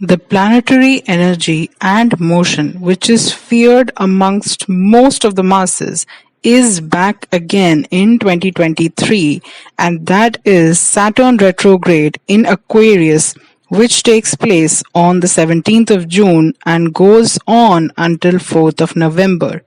The planetary energy and motion, which is feared amongst most of the masses, is back again in 2023, and that is Saturn Retrograde in Aquarius, which takes place on the 17th of June and goes on until 4th of November.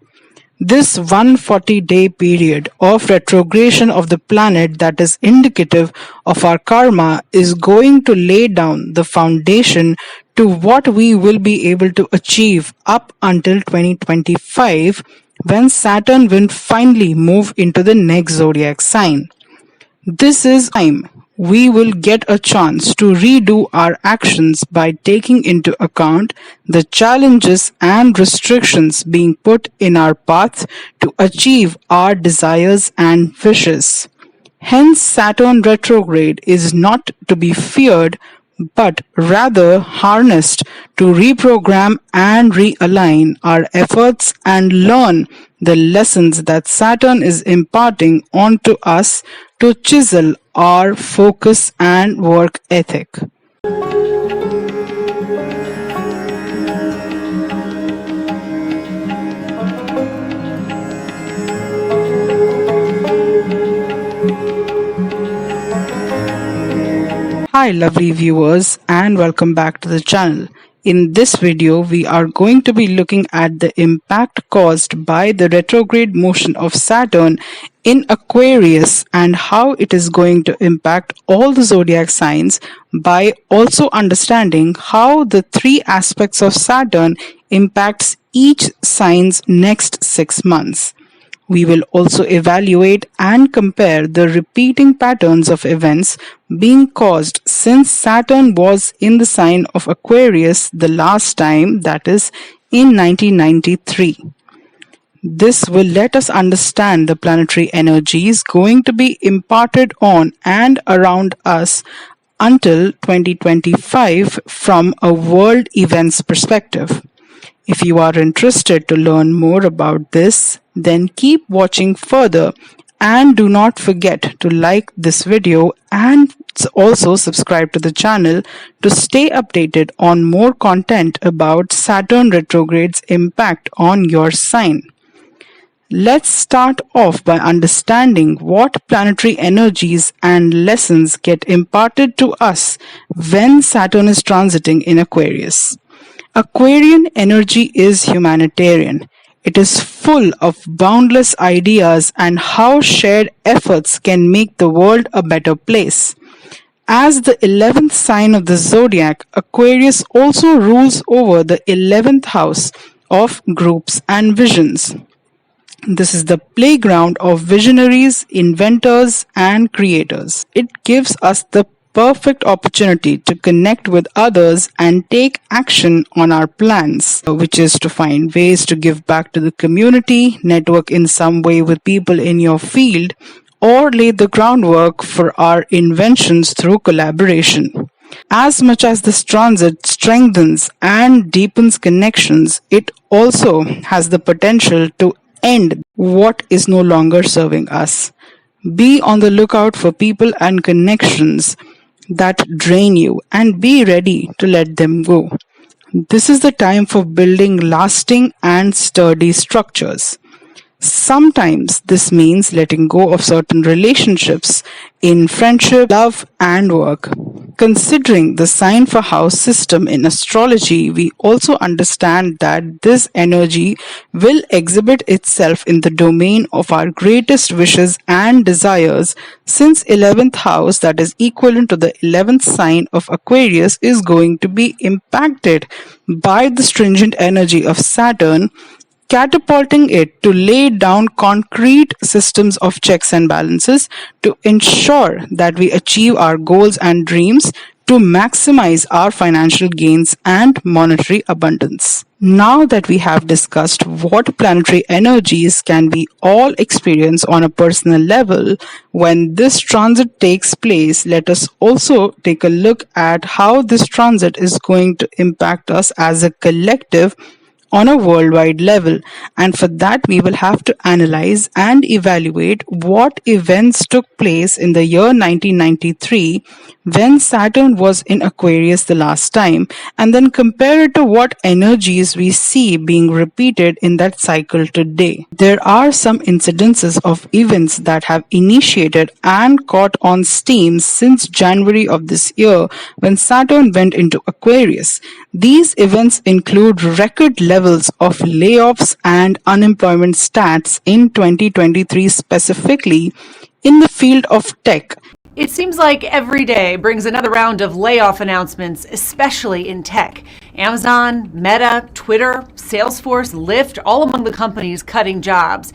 This 140-day period of retrogression of the planet that is indicative of our karma is going to lay down the foundation to what we will be able to achieve up until 2025, when Saturn will finally move into the next zodiac sign. This is time we will get a chance to redo our actions by taking into account the challenges and restrictions being put in our path to achieve our desires and wishes. Hence, Saturn retrograde is not to be feared, but rather harnessed to reprogram and realign our efforts and learn the lessons that Saturn is imparting onto us to chisel our focus and work ethic. Hi lovely viewers, and welcome back to the channel. In this video, we are going to be looking at the impact caused by the retrograde motion of Saturn in Aquarius and how it is going to impact all the zodiac signs, by also understanding how the three aspects of Saturn impacts each sign's next 6 months. We will also evaluate and compare the repeating patterns of events being caused since Saturn was in the sign of Aquarius the last time, that is in 1993. This will let us understand the planetary energies going to be imparted on and around us until 2025 from a world events perspective. If you are interested to learn more about this, then keep watching further and do not forget to like this video and also subscribe to the channel to stay updated on more content about Saturn retrograde's impact on your sign. Let's start off by understanding what planetary energies and lessons get imparted to us when Saturn is transiting in Aquarius. Aquarian energy is humanitarian. It is full of boundless ideas and how shared efforts can make the world a better place. As the 11th sign of the zodiac, Aquarius also rules over the 11th house of groups and visions. This is the playground of visionaries, inventors, and creators. It gives us the perfect opportunity to connect with others and take action on our plans, which is to find ways to give back to the community, network in some way with people in your field, or lay the groundwork for our inventions through collaboration. As much as this transit strengthens and deepens connections, it also has the potential to end what is no longer serving us. Be on the lookout for people and connections that drain you and be ready to let them go. This is the time for building lasting and sturdy structures. Sometimes this means letting go of certain relationships in friendship, love, and work. Considering the sign for house system in astrology, we also understand that this energy will exhibit itself in the domain of our greatest wishes and desires, since 11th house, that is equivalent to the 11th sign of Aquarius, is going to be impacted by the stringent energy of Saturn, catapulting it to lay down concrete systems of checks and balances to ensure that we achieve our goals and dreams to maximize our financial gains and monetary abundance. Now that we have discussed what planetary energies can we all experience on a personal level when this transit takes place, let us also take a look at how this transit is going to impact us as a collective on a worldwide level, and for that we will have to analyze and evaluate what events took place in the year 1993 when Saturn was in Aquarius the last time, and then compare it to what energies we see being repeated in that cycle today. There are some incidences of events that have initiated and caught on steam since January of this year when Saturn went into Aquarius. These events include record levels of layoffs and unemployment stats in 2023, specifically in the field of tech. It seems like every day brings another round of layoff announcements, especially in tech. Amazon, Meta, Twitter, Salesforce, Lyft, all among the companies cutting jobs.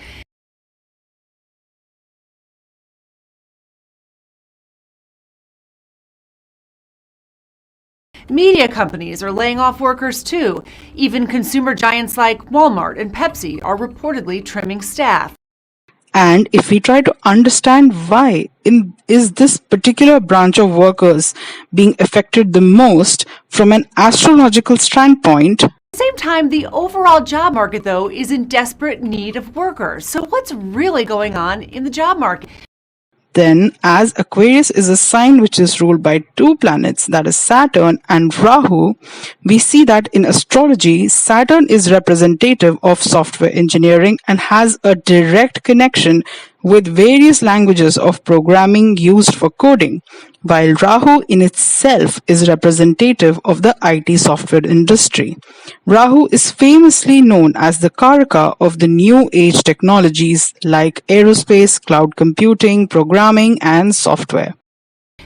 Media companies are laying off workers too. Even consumer giants like Walmart and Pepsi are reportedly trimming staff. And if we try to understand why is this particular branch of workers being affected the most from an astrological standpoint, At the same time, the overall job market, though, is in desperate need of workers. So what's really going on in the job market? then as Aquarius is a sign which is ruled by two planets, that is Saturn and Rahu, we see that in astrology, Saturn is representative of software engineering and has a direct connection with various languages of programming used for coding, while Rahu in itself is representative of the IT software industry. Rahu is famously known as the Karaka of the new age technologies like aerospace, cloud computing, programming, and software.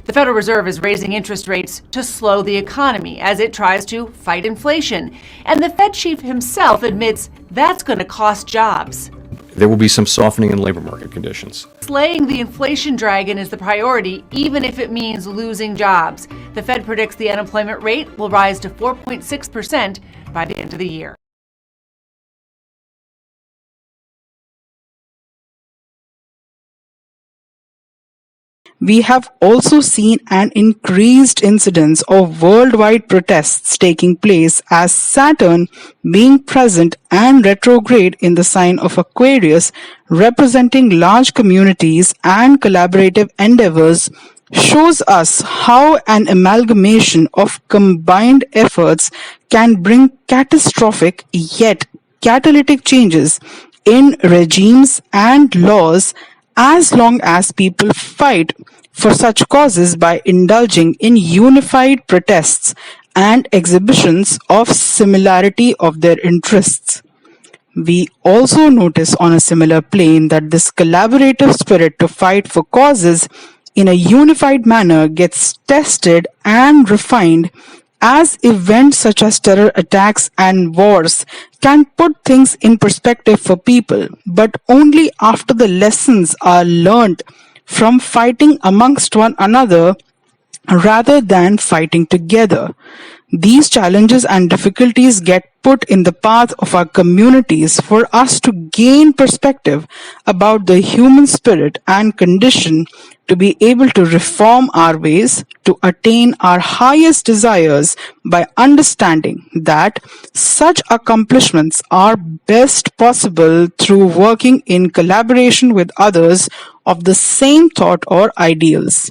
The Federal Reserve is raising interest rates to slow the economy as it tries to fight inflation. And the Fed chief himself admits that's going to cost jobs. There will be some softening in labor market conditions. Slaying the inflation dragon is the priority, even if it means losing jobs. The Fed predicts the unemployment rate will rise to 4.6% by the end of the year. We have also seen an increased incidence of worldwide protests taking place as Saturn being present and retrograde in the sign of Aquarius, representing large communities and collaborative endeavors, shows us how an amalgamation of combined efforts can bring catastrophic yet catalytic changes in regimes and laws, as long as people fight for such causes by indulging in unified protests and exhibitions of similarity of their interests. We also notice on a similar plane that this collaborative spirit to fight for causes in a unified manner gets tested and refined as events such as terror attacks and wars can put things in perspective for people, but only after the lessons are learned from fighting amongst one another rather than fighting together. These challenges and difficulties get put in the path of our communities for us to gain perspective about the human spirit and condition, to be able to reform our ways, to attain our highest desires by understanding that such accomplishments are best possible through working in collaboration with others of the same thought or ideals.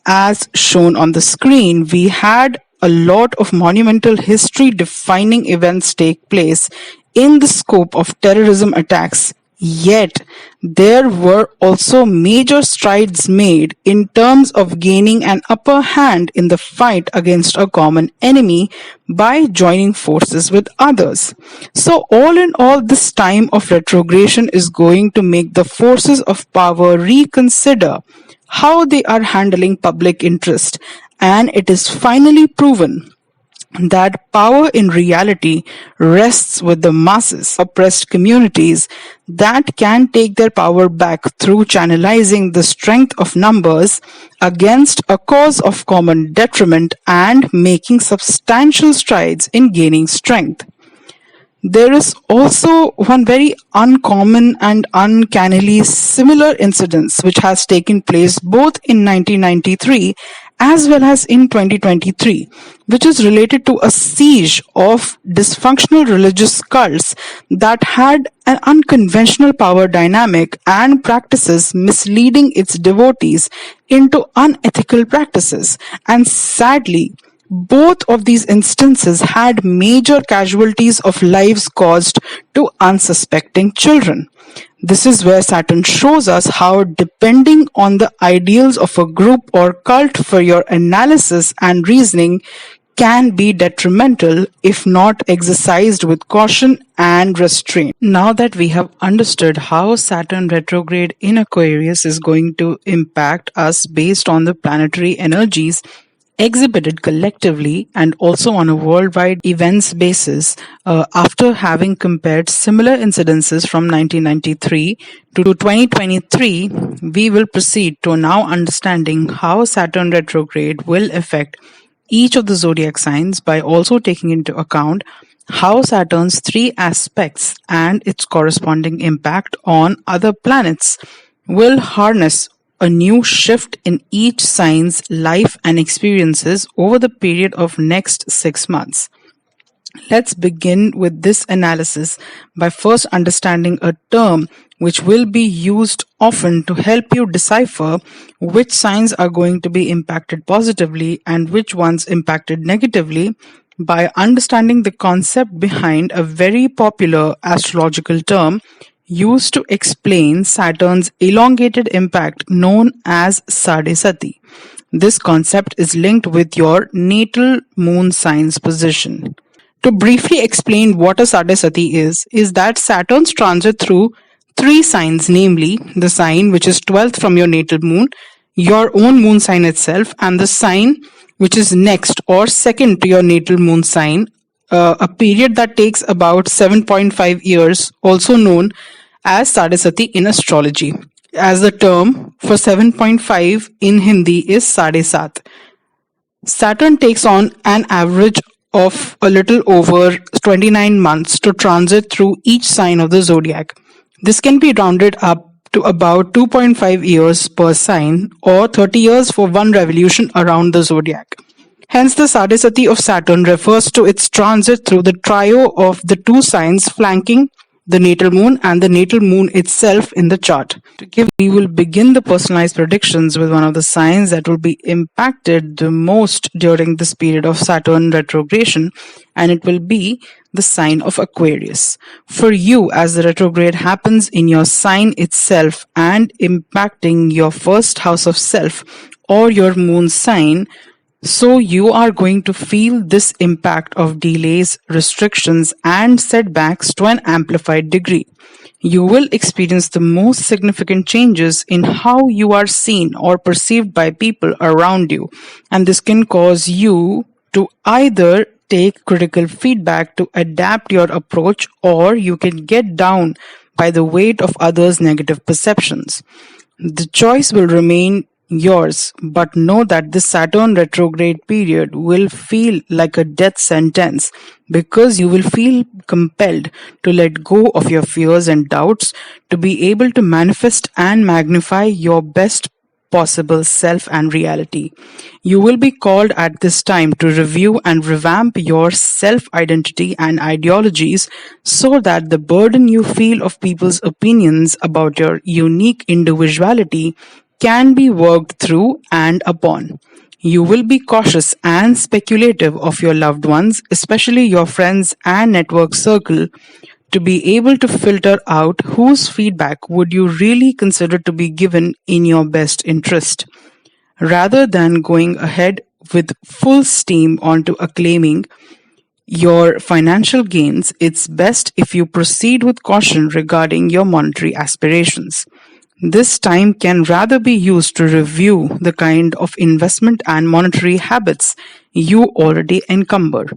As shown on the screen, we had a lot of monumental history-defining events take place in the scope of terrorism attacks, yet there were also major strides made in terms of gaining an upper hand in the fight against a common enemy by joining forces with others. So all in all, this time of retrogression is going to make the forces of power reconsider how they are handling public interest, and it is finally proven that power in reality rests with the masses, oppressed communities that can take their power back through channelizing the strength of numbers against a cause of common detriment and making substantial strides in gaining strength. There is also one very uncommon and uncannily similar incident which has taken place both in 1993 as well as in 2023, which is related to a siege of dysfunctional religious cults that had an unconventional power dynamic and practices misleading its devotees into unethical practices. And sadly, both of these instances had major casualties of lives caused to unsuspecting children. This is where Saturn shows us how depending on the ideals of a group or cult for your analysis and reasoning can be detrimental if not exercised with caution and restraint. Now that we have understood how Saturn retrograde in Aquarius is going to impact us based on the planetary energies exhibited collectively and also on a worldwide events basis, after having compared similar incidences from 1993 to 2023, we will proceed to now understanding how Saturn retrograde will affect each of the zodiac signs by also taking into account how Saturn's three aspects and its corresponding impact on other planets will harness a new shift in each sign's life and experiences over the period of next 6 months. Let's begin with this analysis by first understanding a term which will be used often to help you decipher which signs are going to be impacted positively and which ones impacted negatively, by understanding the concept behind a very popular astrological term used to explain Saturn's elongated impact known as SADE. This concept is linked with your natal moon sign's position. To briefly explain what a SADE is that Saturn's transit through three signs, namely the sign which is 12th from your natal moon, your own moon sign itself, and the sign which is next or second to your natal moon sign, a period that takes about 7.5 years, also known as Sadesati in astrology, as the term for 7.5 in Hindi is Sade Sat. Saturn takes on an average of a little over 29 months to transit through each sign of the zodiac. This can be rounded up to about 2.5 years per sign or 30 years for one revolution around the zodiac. Hence, the Sadesati of Saturn refers to its transit through the trio of the two signs flanking the natal moon and the natal moon itself in the chart. We will begin the personalized predictions with one of the signs that will be impacted the most during this period of Saturn retrogression, and it will be the sign of Aquarius. For you, as the retrograde happens in your sign itself and impacting your first house of self or your moon sign, so you are going to feel this impact of delays, restrictions, and setbacks to an amplified degree. You will experience the most significant changes in how you are seen or perceived by people around you, and this can cause you to either take critical feedback to adapt your approach, or you can get down by the weight of others' negative perceptions. The choice will remain yours, but know that this Saturn retrograde period will feel like a death sentence because you will feel compelled to let go of your fears and doubts to be able to manifest and magnify your best possible self and reality. You will be called at this time to review and revamp your self-identity and ideologies so that the burden you feel of people's opinions about your unique individuality can be worked through and upon. You will be cautious and speculative of your loved ones, especially your friends and network circle, to be able to filter out whose feedback would you really consider to be given in your best interest. Rather than going ahead with full steam onto acclaiming your financial gains, it's best if you proceed with caution regarding your monetary aspirations. This time can rather be used to review the kind of investment and monetary habits you already encumber.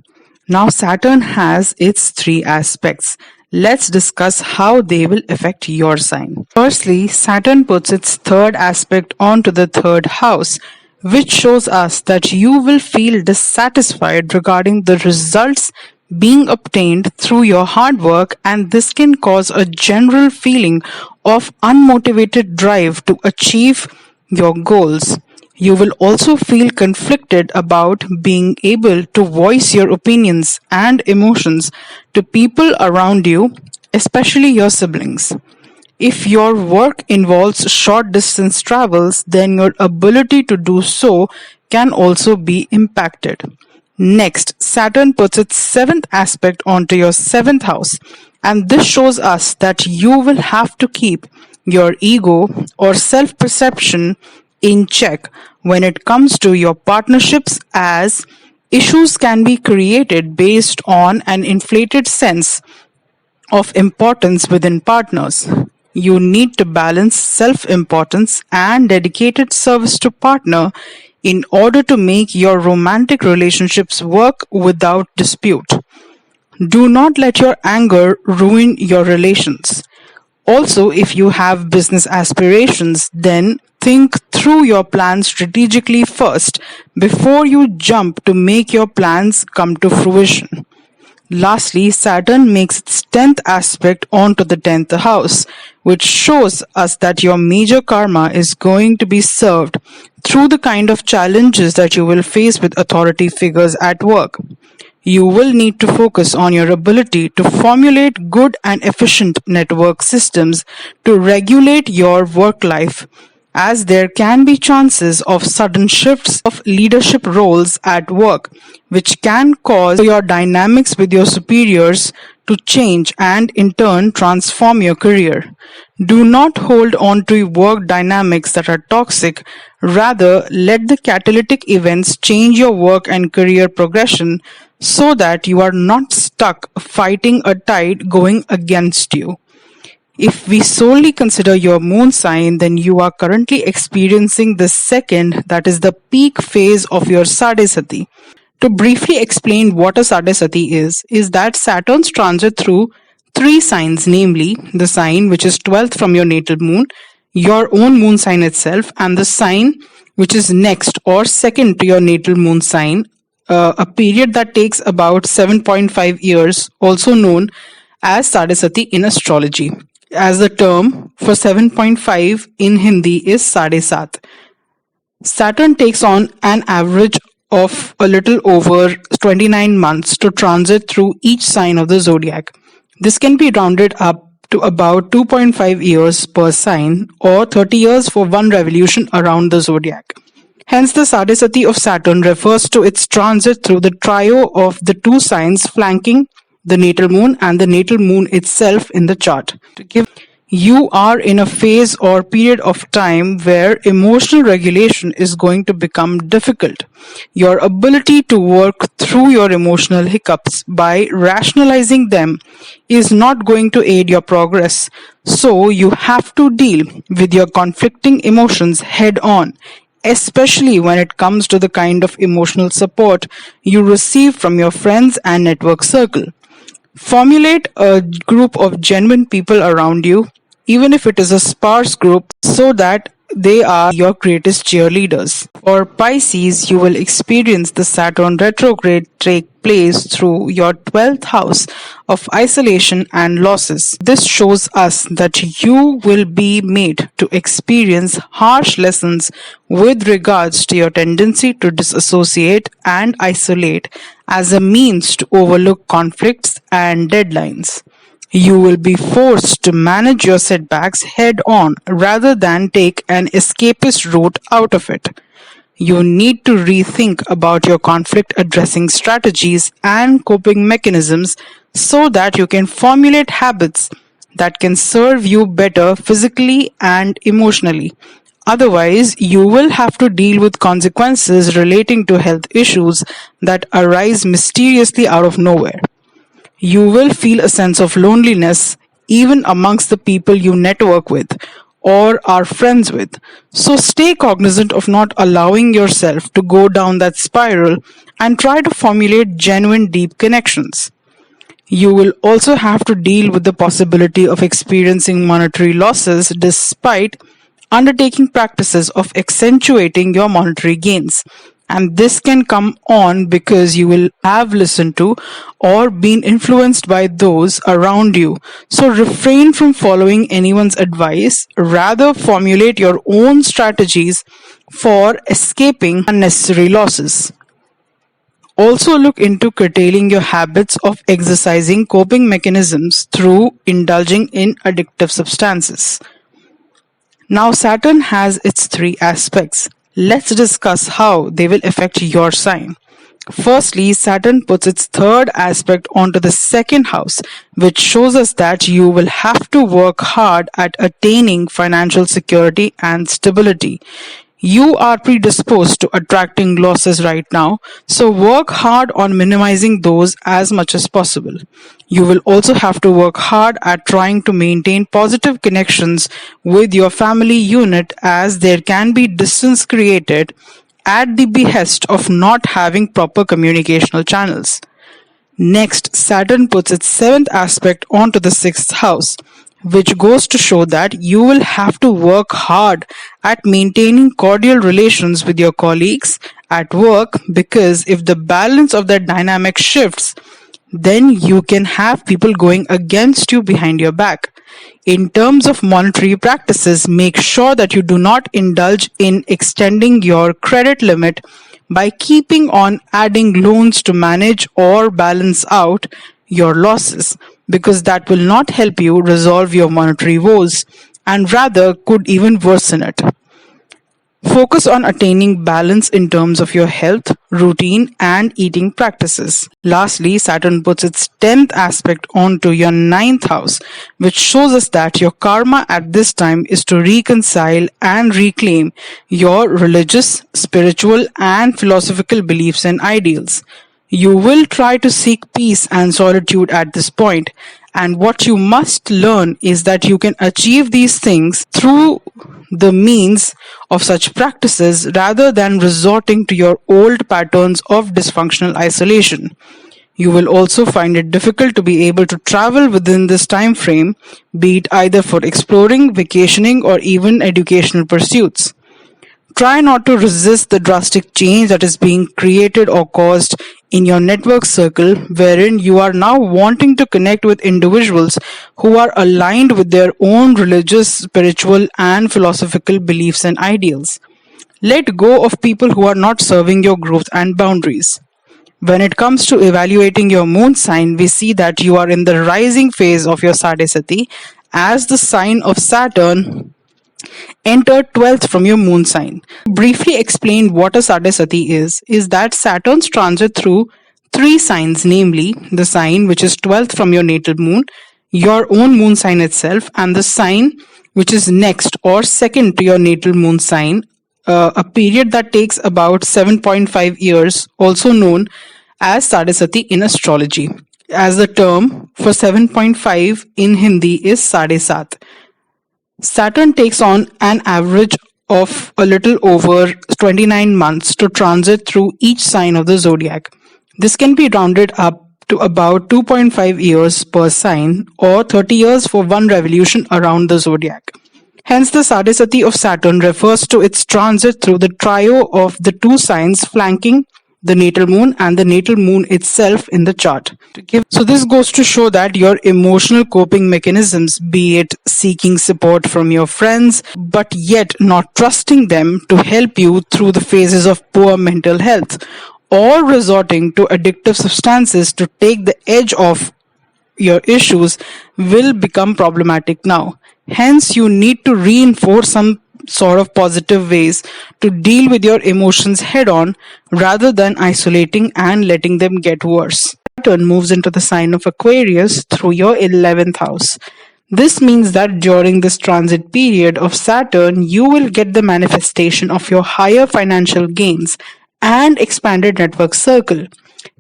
Now, Saturn has its three aspects. Let's discuss how they will affect your sign. Firstly, Saturn puts its third aspect onto the third house, which shows us that you will feel dissatisfied regarding the results being obtained through your hard work, and this can cause a general feeling of unmotivated drive to achieve your goals. You will also feel conflicted about being able to voice your opinions and emotions to people around you, especially your siblings. If your work involves short distance travels, then your ability to do so can also be impacted. Next, Saturn puts its seventh aspect onto your seventh house, and this shows us that you will have to keep your ego or self perception in check when it comes to your partnerships, as issues can be created based on an inflated sense of importance within partners. You need to balance self-importance and dedicated service to partner in order to make your romantic relationships work without dispute. Do not let your anger ruin your relations. Also, if you have business aspirations, then think through your plans strategically first before you jump to make your plans come to fruition. Lastly, Saturn makes its 10th aspect onto the 10th house, which shows us that your major karma is going to be served through the kind of challenges that you will face with authority figures at work. You will need to focus on your ability to formulate good and efficient network systems to regulate your work life, as there can be chances of sudden shifts of leadership roles at work, which can cause your dynamics with your superiors to change and in turn transform your career. Do not hold on to work dynamics that are toxic. Rather, let the catalytic events change your work and career progression so that you are not stuck fighting a tide going against you. If we solely consider your moon sign, then you are currently experiencing the second, that is the peak phase of your SADE. To briefly explain what a SADE is that Saturn's transit through three signs, namely the sign which is 12th from your natal moon, your own moon sign itself, and the sign which is next or second to your natal moon sign, a period that takes about 7.5 years, also known as Sadesati in astrology, as the term for 7.5 in Hindi is Sade Sat. Saturn takes on an average of a little over 29 months to transit through each sign of the zodiac. This can be rounded up to about 2.5 years per sign or 30 years for one revolution around the zodiac. Hence, the Sadesati of Saturn refers to its transit through the trio of the two signs flanking the natal moon and the natal moon itself in the chart. You are in a phase or period of time where emotional regulation is going to become difficult. Your ability to work through your emotional hiccups by rationalizing them is not going to aid your progress. So you have to deal with your conflicting emotions head on, especially when it comes to the kind of emotional support you receive from your friends and network circle. Formulate a group of genuine people around you, even if it is a sparse group, so that they are your greatest cheerleaders. For Pisces, you will experience the Saturn retrograde take place through your 12th house of isolation and losses. This shows us that you will be made to experience harsh lessons with regards to your tendency to disassociate and isolate as a means to overlook conflicts and deadlines. You will be forced to manage your setbacks head on rather than take an escapist route out of it. You need to rethink about your conflict addressing strategies and coping mechanisms so that you can formulate habits that can serve you better physically and emotionally. Otherwise, you will have to deal with consequences relating to health issues that arise mysteriously out of nowhere. You will feel a sense of loneliness even amongst the people you network with or are friends with. So stay cognizant of not allowing yourself to go down that spiral and try to formulate genuine deep connections. You will also have to deal with the possibility of experiencing monetary losses despite undertaking practices of accentuating your monetary gains. And this can come on because you will have listened to or been influenced by those around you. So refrain from following anyone's advice. Rather, formulate your own strategies for escaping unnecessary losses. Also look into curtailing your habits of exercising coping mechanisms through indulging in addictive substances. Now Saturn has its three aspects. Let's discuss how they will affect your sign. Firstly, Saturn puts its third aspect onto the second house, which shows us that you will have to work hard at attaining financial security and stability. You are predisposed to attracting losses right now, so work hard on minimizing those as much as possible. You will also have to work hard at trying to maintain positive connections with your family unit, as there can be distance created at the behest of not having proper communicational channels. Next, Saturn puts its seventh aspect onto the sixth house, which goes to show that you will have to work hard at maintaining cordial relations with your colleagues at work, because if the balance of that dynamic shifts, then you can have people going against you behind your back. In terms of monetary practices, make sure that you do not indulge in extending your credit limit by keeping on adding loans to manage or balance out your losses, because that will not help you resolve your monetary woes and rather could even worsen it. Focus on attaining balance in terms of your health, routine, and eating practices. Lastly, Saturn puts its 10th aspect onto your 9th house, which shows us that your karma at this time is to reconcile and reclaim your religious, spiritual, and philosophical beliefs and ideals. You will try to seek peace and solitude at this point, and what you must learn is that you can achieve these things through the means of such practices rather than resorting to your old patterns of dysfunctional isolation. You will also find it difficult to be able to travel within this time frame, be it either for exploring, vacationing, or even educational pursuits. Try not to resist the drastic change that is being created or caused in your network circle, wherein you are now wanting to connect with individuals who are aligned with their own religious, spiritual, and philosophical beliefs and ideals. Let go of people who are not serving your growth and boundaries. When it comes to evaluating your moon sign, we see that you are in the rising phase of your SADE, as the sign of Saturn enter 12th from your moon sign. Briefly explain what a Sadesati is that Saturn's transit through three signs, namely the sign which is 12th from your natal moon, your own moon sign itself, and the sign which is next or second to your natal moon sign, a period that takes about 7.5 years, also known as Sadesati in astrology. As the term for 7.5 in Hindi is Sade Sat. Saturn takes on an average of a little over 29 months to transit through each sign of the zodiac. This can be rounded up to about 2.5 years per sign, or 30 years for one revolution around the zodiac. Hence, the Sadesati of Saturn refers to its transit through the trio of the two signs flanking the natal moon and the natal moon itself in the chart. So this goes to show that your emotional coping mechanisms, be it seeking support from your friends, but yet not trusting them to help you through the phases of poor mental health, or resorting to addictive substances to take the edge off your issues, will become problematic now. Hence, you need to reinforce some sort of positive ways to deal with your emotions head on rather than isolating and letting them get worse. Saturn moves into the sign of Aquarius through your 11th house. This means that during this transit period of Saturn, you will get the manifestation of your higher financial gains and expanded network circle.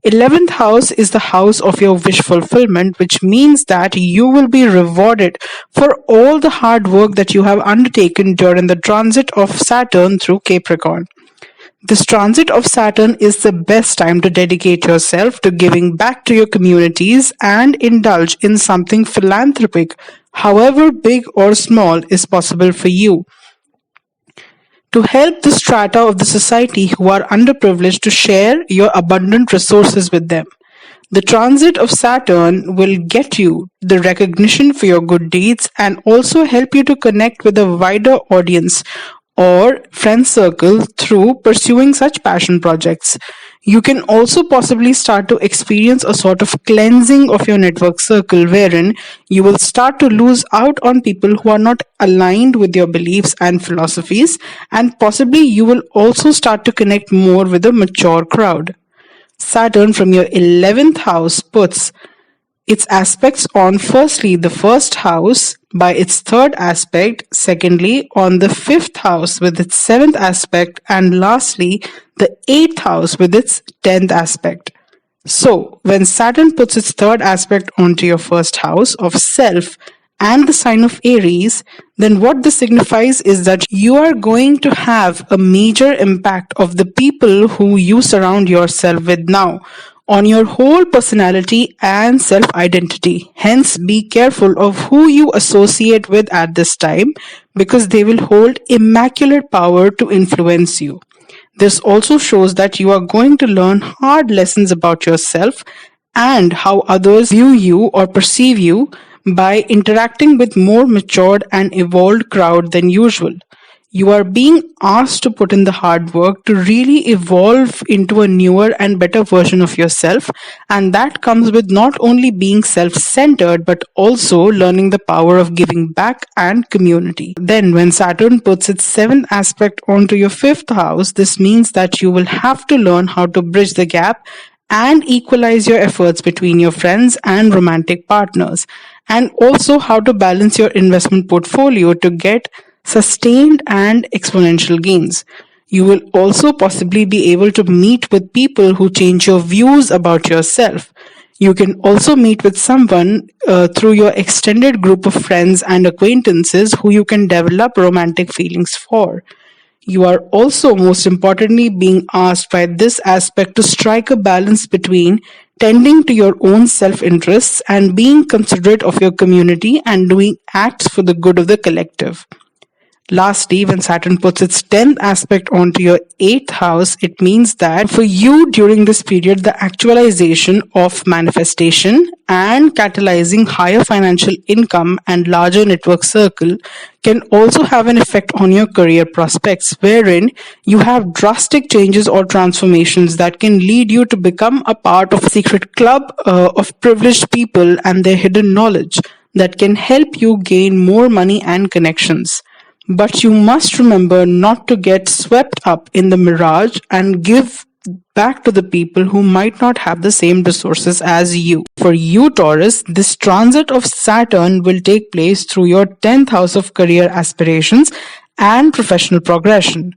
11th house is the house of your wish fulfillment, which means that you will be rewarded for all the hard work that you have undertaken during the transit of Saturn through Capricorn. This transit of Saturn is the best time to dedicate yourself to giving back to your communities and indulge in something philanthropic, however big or small, is possible for you, to help the strata of the society who are underprivileged to share your abundant resources with them. The transit of Saturn will get you the recognition for your good deeds and also help you to connect with a wider audience or friend circle through pursuing such passion projects. You can also possibly start to experience a sort of cleansing of your network circle wherein you will start to lose out on people who are not aligned with your beliefs and philosophies, and possibly you will also start to connect more with a mature crowd. Saturn from your 11th house puts its aspects on firstly the first house by its third aspect, secondly on the fifth house with its seventh aspect, and lastly the eighth house with its 10th aspect. So when Saturn puts its third aspect onto your first house of self and the sign of Aries, then what this signifies is that you are going to have a major impact of the people who you surround yourself with now on your whole personality and self-identity. Hence, be careful of who you associate with at this time because they will hold immaculate power to influence you. This also shows that you are going to learn hard lessons about yourself and how others view you or perceive you by interacting with more matured and evolved crowd than usual. You are being asked to put in the hard work to really evolve into a newer and better version of yourself, and that comes with not only being self-centered but also learning the power of giving back and community. Then when Saturn puts its seventh aspect onto your fifth house, this means that you will have to learn how to bridge the gap and equalize your efforts between your friends and romantic partners, and also how to balance your investment portfolio to get sustained and exponential gains. You will also possibly be able to meet with people who change your views about yourself. You can also meet with someone through your extended group of friends and acquaintances who you can develop romantic feelings for. You are also, most importantly, being asked by this aspect to strike a balance between tending to your own self-interests and being considerate of your community and doing acts for the good of the collective. Lastly, when Saturn puts its 10th aspect onto your 8th house, it means that for you during this period, the actualization of manifestation and catalyzing higher financial income and larger network circle can also have an effect on your career prospects, wherein you have drastic changes or transformations that can lead you to become a part of a secret club of privileged people and their hidden knowledge that can help you gain more money and connections. But you must remember not to get swept up in the mirage and give back to the people who might not have the same resources as you. For you, Taurus, this transit of Saturn will take place through your 10th house of career aspirations and professional progression.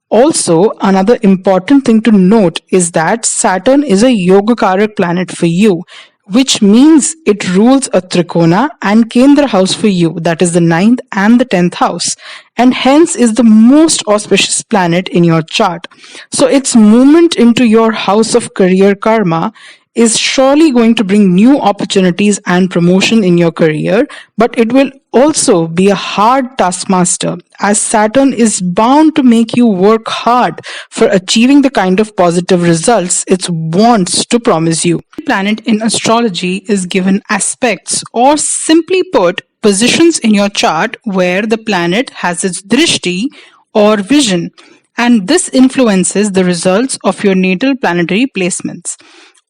Also, another important thing to note is that Saturn is a Yogakaraka planet for you, which means it rules a Trikona and Kendra house for you, that is the 9th and the 10th house, and hence is the most auspicious planet in your chart. So its movement into your house of career karma is surely going to bring new opportunities and promotion in your career, but it will also be a hard taskmaster, as Saturn is bound to make you work hard for achieving the kind of positive results it wants to promise you. The planet in astrology is given aspects, or simply put, positions in your chart where the planet has its drishti or vision, and this influences the results of your natal planetary placements.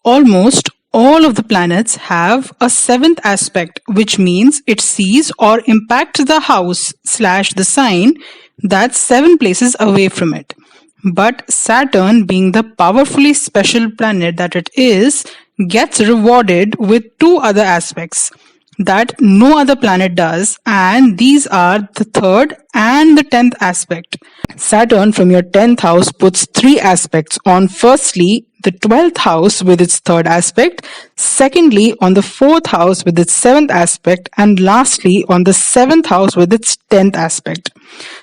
Almost all of the planets have a 7th aspect, which means it sees or impacts the house / the sign that's 7 places away from it. But Saturn, being the powerfully special planet that it is, gets rewarded with 2 other aspects that no other planet does, and these are the 3rd and the 10th aspect. Saturn from your 10th house puts 3 aspects on firstly the 12th house with its 3rd aspect, secondly on the 4th house with its 7th aspect, and lastly on the 7th house with its 10th aspect.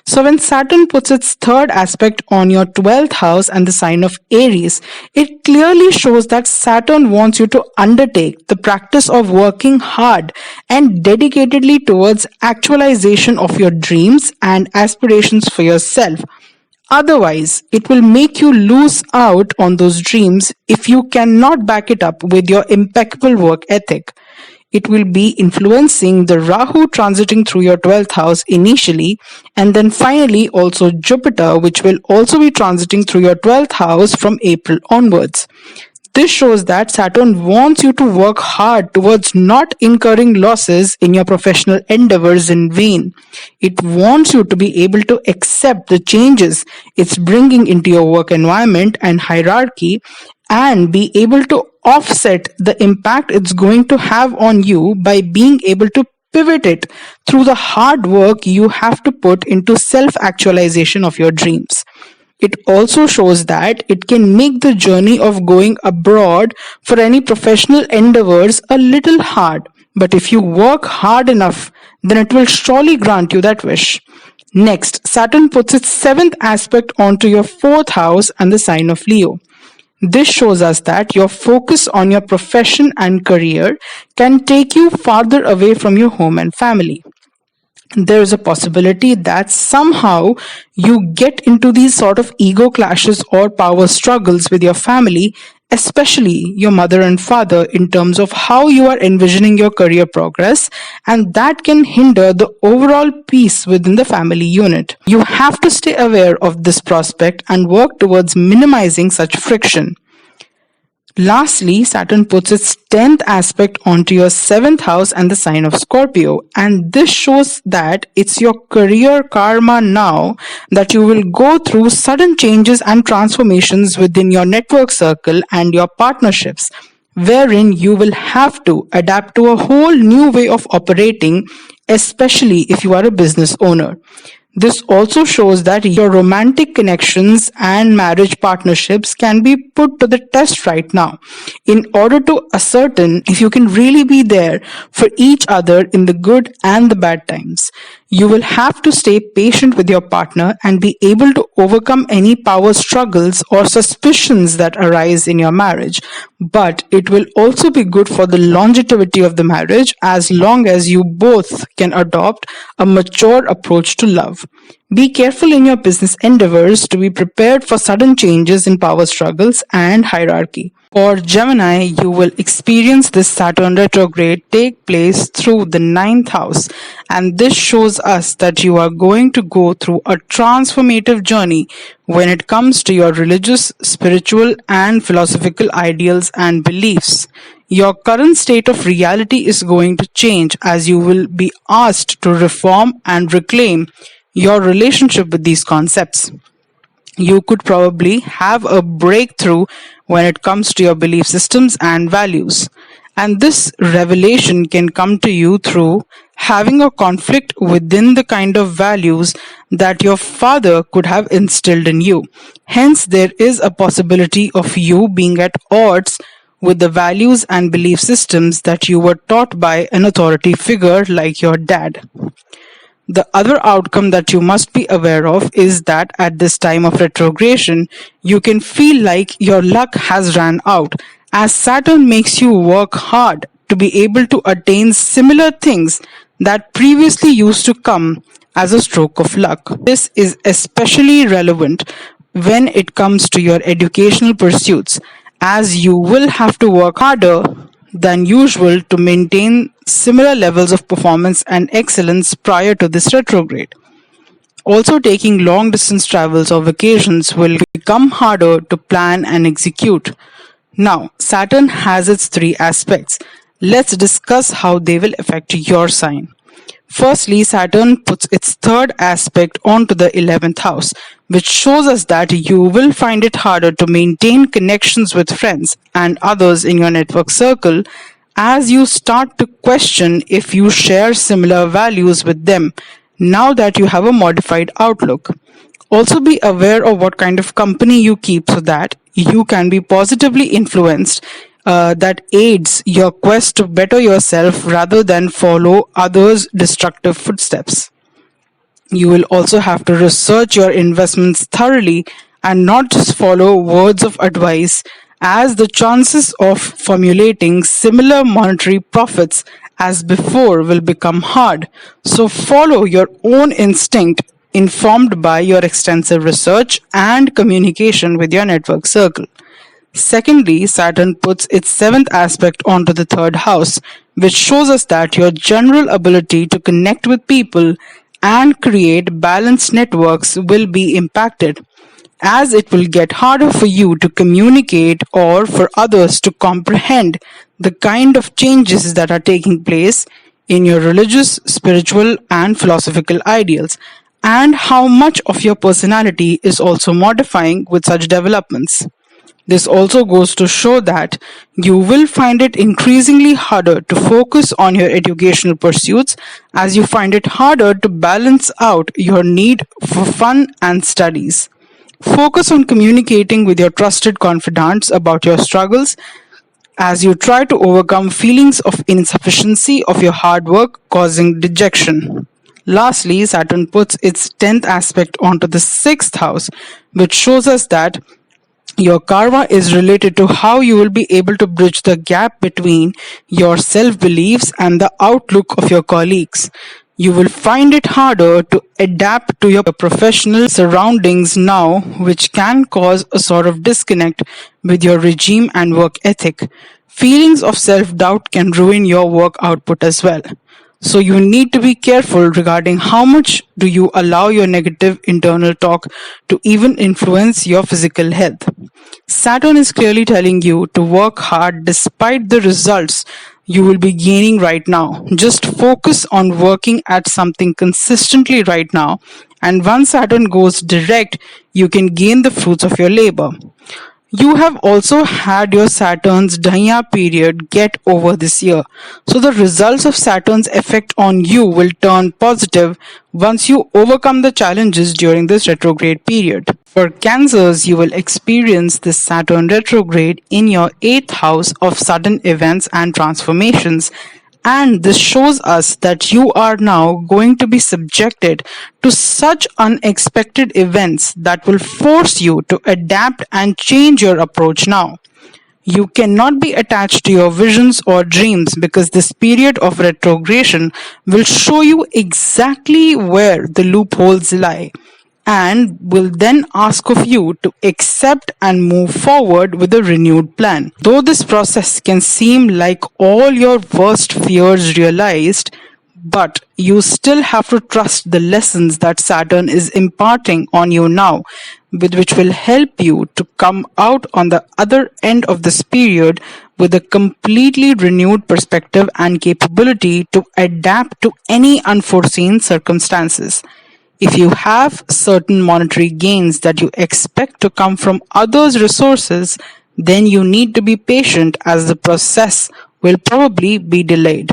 So when Saturn puts its 3rd aspect on your 12th house and the sign of Aries, it clearly shows that Saturn wants you to undertake the practice of working hard and dedicatedly towards actualization of your dreams and aspirations for yourself. Otherwise, it will make you lose out on those dreams if you cannot back it up with your impeccable work ethic. it will be influencing the Rahu transiting through your 12th house initially, and then finally also Jupiter, which will also be transiting through your 12th house from April onwards. This shows that Saturn wants you to work hard towards not incurring losses in your professional endeavors in vain. It wants you to be able to accept the changes it's bringing into your work environment and hierarchy, and be able to offset the impact it's going to have on you by being able to pivot it through the hard work you have to put into self-actualization of your dreams. It also shows that it can make the journey of going abroad for any professional endeavors a little hard. But if you work hard enough, then it will surely grant you that wish. Next, Saturn puts its 7th aspect onto your 4th house and the sign of Leo. This shows us that your focus on your profession and career can take you farther away from your home and family. There is a possibility that somehow you get into these sort of ego clashes or power struggles with your family, especially your mother and father, in terms of how you are envisioning your career progress, and that can hinder the overall peace within the family unit. You have to stay aware of this prospect and work towards minimizing such friction. Lastly, Saturn puts its 10th aspect onto your 7th house and the sign of Scorpio, and this shows that it's your career karma now that you will go through sudden changes and transformations within your network circle and your partnerships, wherein you will have to adapt to a whole new way of operating, especially if you are a business owner. This also shows that your romantic connections and marriage partnerships can be put to the test right now in order to ascertain if you can really be there for each other in the good and the bad times. You will have to stay patient with your partner and be able to overcome any power struggles or suspicions that arise in your marriage. But it will also be good for the longevity of the marriage as long as you both can adopt a mature approach to love. Be careful in your business endeavors to be prepared for sudden changes in power struggles and hierarchy. For Gemini, you will experience this Saturn retrograde take place through the 9th house, and this shows us that you are going to go through a transformative journey when it comes to your religious, spiritual, and philosophical ideals and beliefs. Your current state of reality is going to change as you will be asked to reform and reclaim your relationship with these concepts. You could probably have a breakthrough when it comes to your belief systems and values. And this revelation can come to you through having a conflict within the kind of values that your father could have instilled in you. Hence, there is a possibility of you being at odds with the values and belief systems that you were taught by an authority figure like your dad. The other outcome that you must be aware of is that at this time of retrogression, you can feel like your luck has ran out, as Saturn makes you work hard to be able to attain similar things that previously used to come as a stroke of luck. This is especially relevant when it comes to your educational pursuits, as you will have to work harder than usual to maintain similar levels of performance and excellence prior to this retrograde. Also, taking long distance travels or vacations will become harder to plan and execute. Now, Saturn has its 3 aspects. Let's discuss how they will affect your sign. Firstly, Saturn puts its 3rd aspect onto the 11th house, which shows us that you will find it harder to maintain connections with friends and others in your network circle as you start to question if you share similar values with them now that you have a modified outlook. Also, be aware of what kind of company you keep so that you can be positively influenced that aids your quest to better yourself rather than follow others' destructive footsteps. You will also have to research your investments thoroughly and not just follow words of advice, as the chances of formulating similar monetary profits as before will become hard. So follow your own instinct, informed by your extensive research and communication with your network circle. Secondly, Saturn puts its seventh aspect onto the third house, which shows us that your general ability to connect with people and create balanced networks will be impacted, as it will get harder for you to communicate or for others to comprehend the kind of changes that are taking place in your religious, spiritual, and philosophical ideals, and how much of your personality is also modifying with such developments. This also goes to show that you will find it increasingly harder to focus on your educational pursuits, as you find it harder to balance out your need for fun and studies. Focus on communicating with your trusted confidants about your struggles as you try to overcome feelings of insufficiency of your hard work causing dejection. Lastly, Saturn puts its 10th aspect onto the 6th house, which shows us that your karma is related to how you will be able to bridge the gap between your self-beliefs and the outlook of your colleagues. You will find it harder to adapt to your professional surroundings now, which can cause a sort of disconnect with your regime and work ethic. Feelings of self-doubt can ruin your work output as well. So you need to be careful regarding how much do you allow your negative internal talk to even influence your physical health. Saturn is clearly telling you to work hard despite the results you will be gaining right now. Just focus on working at something consistently right now, and once Saturn goes direct, you can gain the fruits of your labor. You have also had your Saturn's DHAIYAN period get over this year, so the results of Saturn's effect on you will turn positive once you overcome the challenges during this retrograde period. For Cancers, you will experience this Saturn retrograde in your 8th house of sudden events and transformations, and this shows us that you are now going to be subjected to such unexpected events that will force you to adapt and change your approach now. You cannot be attached to your visions or dreams, because this period of retrogression will show you exactly where the loopholes lie, and will then ask of you to accept and move forward with a renewed plan. Though this process can seem like all your worst fears realized, but you still have to trust the lessons that Saturn is imparting on you now, with which will help you to come out on the other end of this period with a completely renewed perspective and capability to adapt to any unforeseen circumstances. If you have certain monetary gains that you expect to come from others' resources, then you need to be patient, as the process will probably be delayed.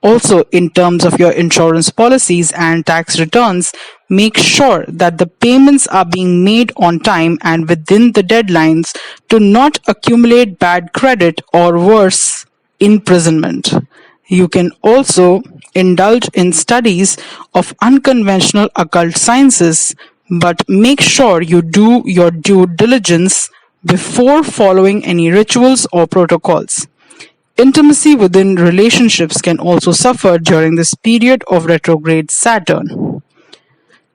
Also, in terms of your insurance policies and tax returns, make sure that the payments are being made on time and within the deadlines to not accumulate bad credit or worse, imprisonment. You can also indulge in studies of unconventional occult sciences, but make sure you do your due diligence before following any rituals or protocols. Intimacy within relationships can also suffer during this period of retrograde Saturn.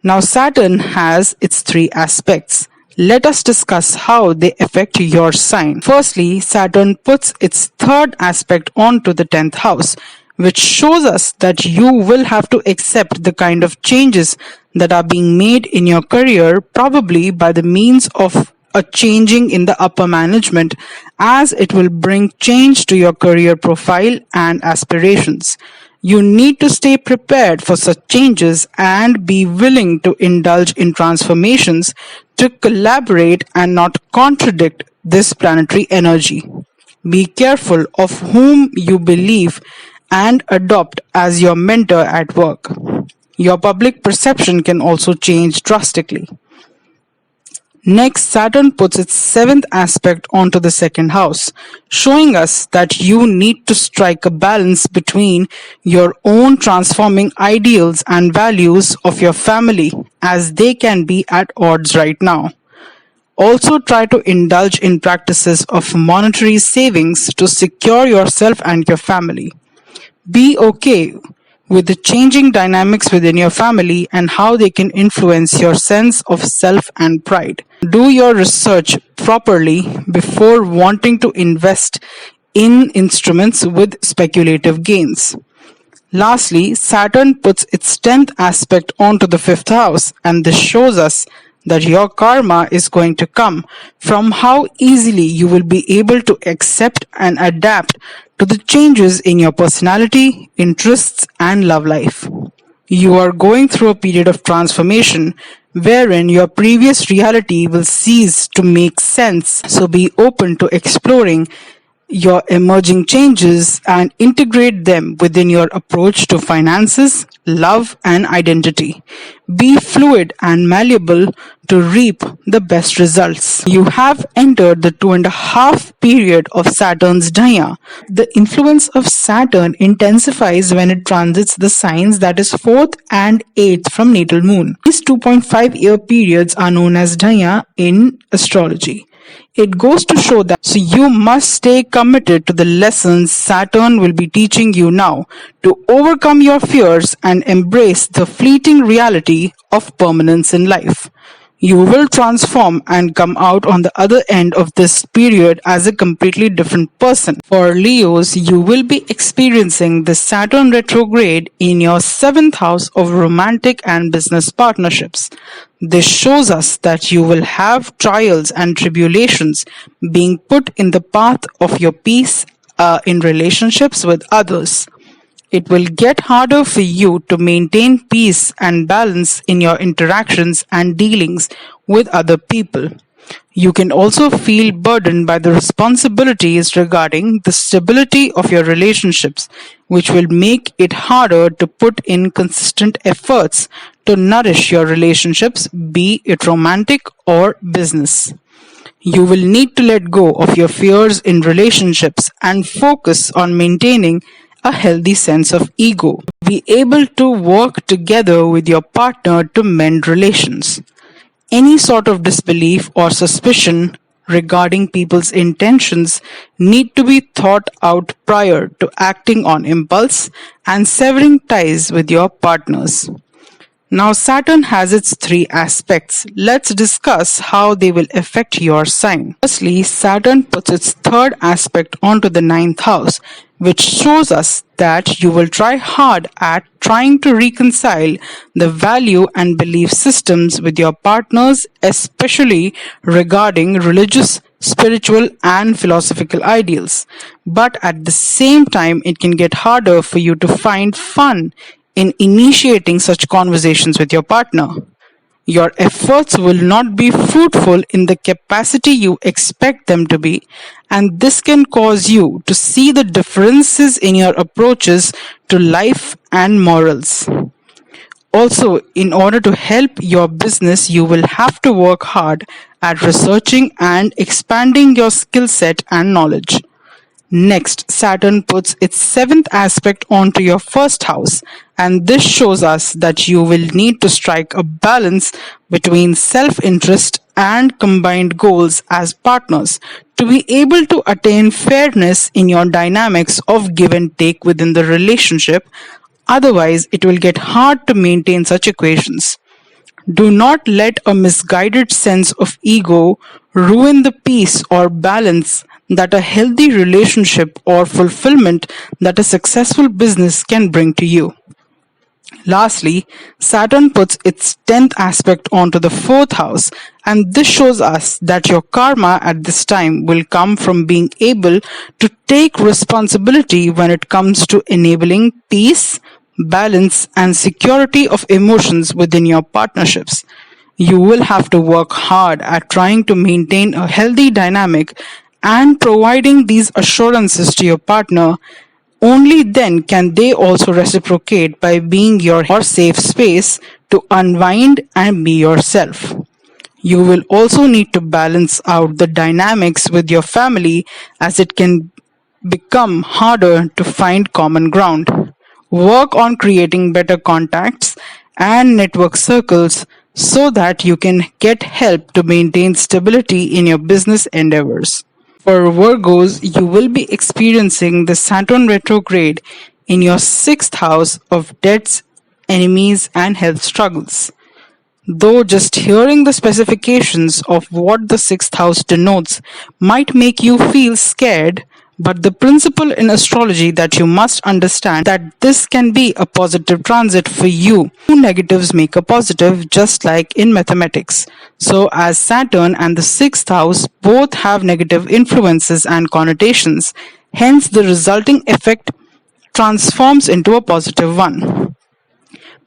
Now, Saturn has its three aspects. Let us discuss how they affect your sign. Firstly, Saturn puts its third aspect onto the 10th house, which shows us that you will have to accept the kind of changes that are being made in your career, probably by the means of a changing in the upper management, as it will bring change to your career profile and aspirations. You need to stay prepared for such changes and be willing to indulge in transformations to collaborate and not contradict this planetary energy. Be careful of whom you believe and adopt as your mentor at work. Your public perception can also change drastically. Next, Saturn puts its seventh aspect onto the second house, showing us that you need to strike a balance between your own transforming ideals and values of your family, as they can be at odds right now. Also, try to indulge in practices of monetary savings to secure yourself and your family. Be okay with the changing dynamics within your family and how they can influence your sense of self and pride. Do your research properly before wanting to invest in instruments with speculative gains. Lastly, Saturn puts its 10th aspect onto the 5th house, and this shows us that your karma is going to come from how easily you will be able to accept and adapt to the changes in your personality, interests, and love life. You are going through a period of transformation wherein your previous reality will cease to make sense, so be open to exploring your emerging changes and integrate them within your approach to finances, love, and identity. Be fluid and malleable to reap the best results. You have entered the 2.5 period of Saturn's Daya. The influence of Saturn intensifies when it transits the signs that is 4th and 8th from natal moon. These 2.5-year periods are known as Daya in astrology. It goes to show that you must stay committed to the lessons Saturn will be teaching you now to overcome your fears and embrace the fleeting reality of permanence in life. You will transform and come out on the other end of this period as a completely different person. For Leos, you will be experiencing the Saturn retrograde in your 7th house of romantic and business partnerships. This shows us that you will have trials and tribulations being put in the path of your peace in relationships with others. It will get harder for you to maintain peace and balance in your interactions and dealings with other people. You can also feel burdened by the responsibilities regarding the stability of your relationships, which will make it harder to put in consistent efforts to nourish your relationships, be it romantic or business. You will need to let go of your fears in relationships and focus on maintaining a healthy sense of ego. Be able to work together with your partner to mend relations. Any sort of disbelief or suspicion regarding people's intentions need to be thought out prior to acting on impulse and severing ties with your partners. Now Saturn has its 3 aspects. Let's discuss how they will affect your sign. Firstly, Saturn puts its 3rd aspect onto the 9th house, which shows us that you will try hard at trying to reconcile the value and belief systems with your partners, especially regarding religious, spiritual, and philosophical ideals. But at the same time, it can get harder for you to find fun in initiating such conversations with your partner. Your efforts will not be fruitful in the capacity you expect them to be, and this can cause you to see the differences in your approaches to life and morals. Also, in order to help your business, you will have to work hard at researching and expanding your skill set and knowledge. Next, Saturn puts its 7th aspect onto your 1st house, and this shows us that you will need to strike a balance between self-interest and combined goals as partners to be able to attain fairness in your dynamics of give and take within the relationship. Otherwise, it will get hard to maintain such equations. Do not let a misguided sense of ego ruin the peace or balance that a healthy relationship or fulfillment that a successful business can bring to you. Lastly, Saturn puts its 10th aspect onto the 4th house, and this shows us that your karma at this time will come from being able to take responsibility when it comes to enabling peace, balance, and security of emotions within your partnerships. You will have to work hard at trying to maintain a healthy dynamic and providing these assurances to your partner. Only then can they also reciprocate by being your safe space to unwind and be yourself. You will also need to balance out the dynamics with your family, as it can become harder to find common ground. Work on creating better contacts and network circles so that you can get help to maintain stability in your business endeavors. For Virgos, you will be experiencing the Saturn retrograde in your 6th house of debts, enemies, and health struggles. Though just hearing the specifications of what the sixth house denotes might make you feel scared, but the principle in astrology that you must understand that this can be a positive transit for you. Two negatives make a positive, just like in mathematics. So as Saturn and the sixth house both have negative influences and connotations, hence the resulting effect transforms into a positive one.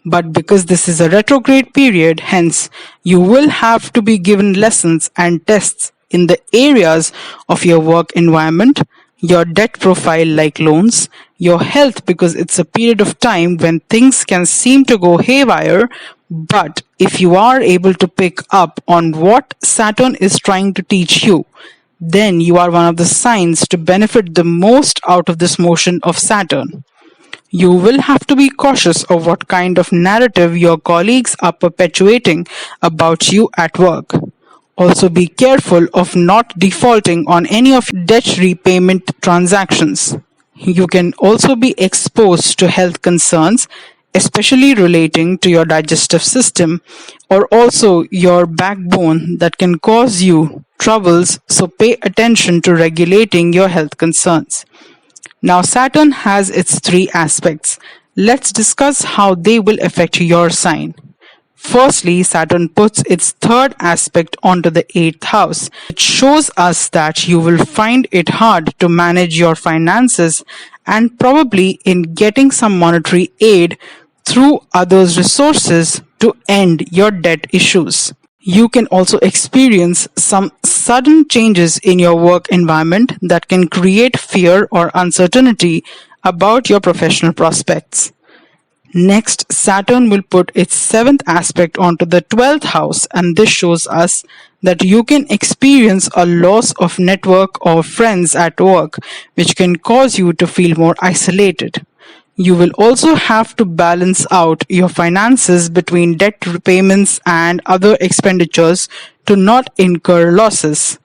But because this is a retrograde period, hence you will have to be given lessons and tests in the areas of your work environment, your debt profile like loans, your health, because it's a period of time when things can seem to go haywire. But if you are able to pick up on what Saturn is trying to teach you, then you are one of the signs to benefit the most out of this motion of Saturn. You will have to be cautious of what kind of narrative your colleagues are perpetuating about you at work. Also be careful of not defaulting on any of your debt repayment transactions. You can also be exposed to health concerns, especially relating to your digestive system or also your backbone that can cause you troubles, so pay attention to regulating your health concerns. Now Saturn has its three aspects. Let's discuss how they will affect your sign. Firstly, Saturn puts its third aspect onto the 8th house, which shows us that you will find it hard to manage your finances and probably in getting some monetary aid through others' resources to end your debt issues. You can also experience some sudden changes in your work environment that can create fear or uncertainty about your professional prospects. Next, Saturn will put its seventh aspect onto the 12th house, and this shows us that you can experience a loss of network or friends at work, which can cause you to feel more isolated. You will also have to balance out your finances between debt repayments and other expenditures to not incur losses.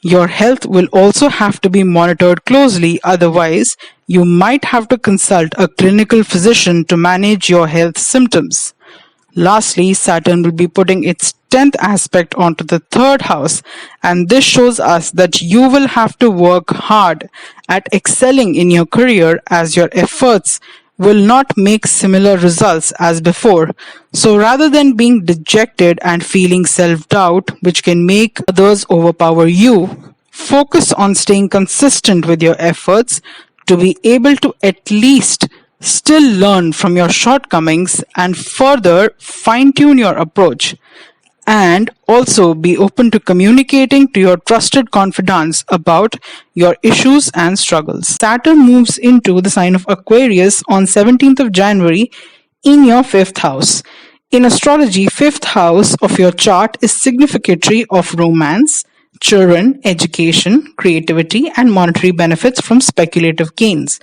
Your health will also have to be monitored closely, otherwise, you might have to consult a clinical physician to manage your health symptoms. Lastly, Saturn will be putting its 10th aspect onto the 3rd house, and this shows us that you will have to work hard at excelling in your career as your efforts will not make similar results as before. So rather than being dejected and feeling self-doubt, which can make others overpower you, focus on staying consistent with your efforts to be able to at least still learn from your shortcomings and further fine-tune your approach. And also be open to communicating to your trusted confidants about your issues and struggles. Saturn moves into the sign of Aquarius on 17th of January in your 5th house. In astrology, 5th house of your chart is significatory of romance, children, education, creativity, and monetary benefits from speculative gains.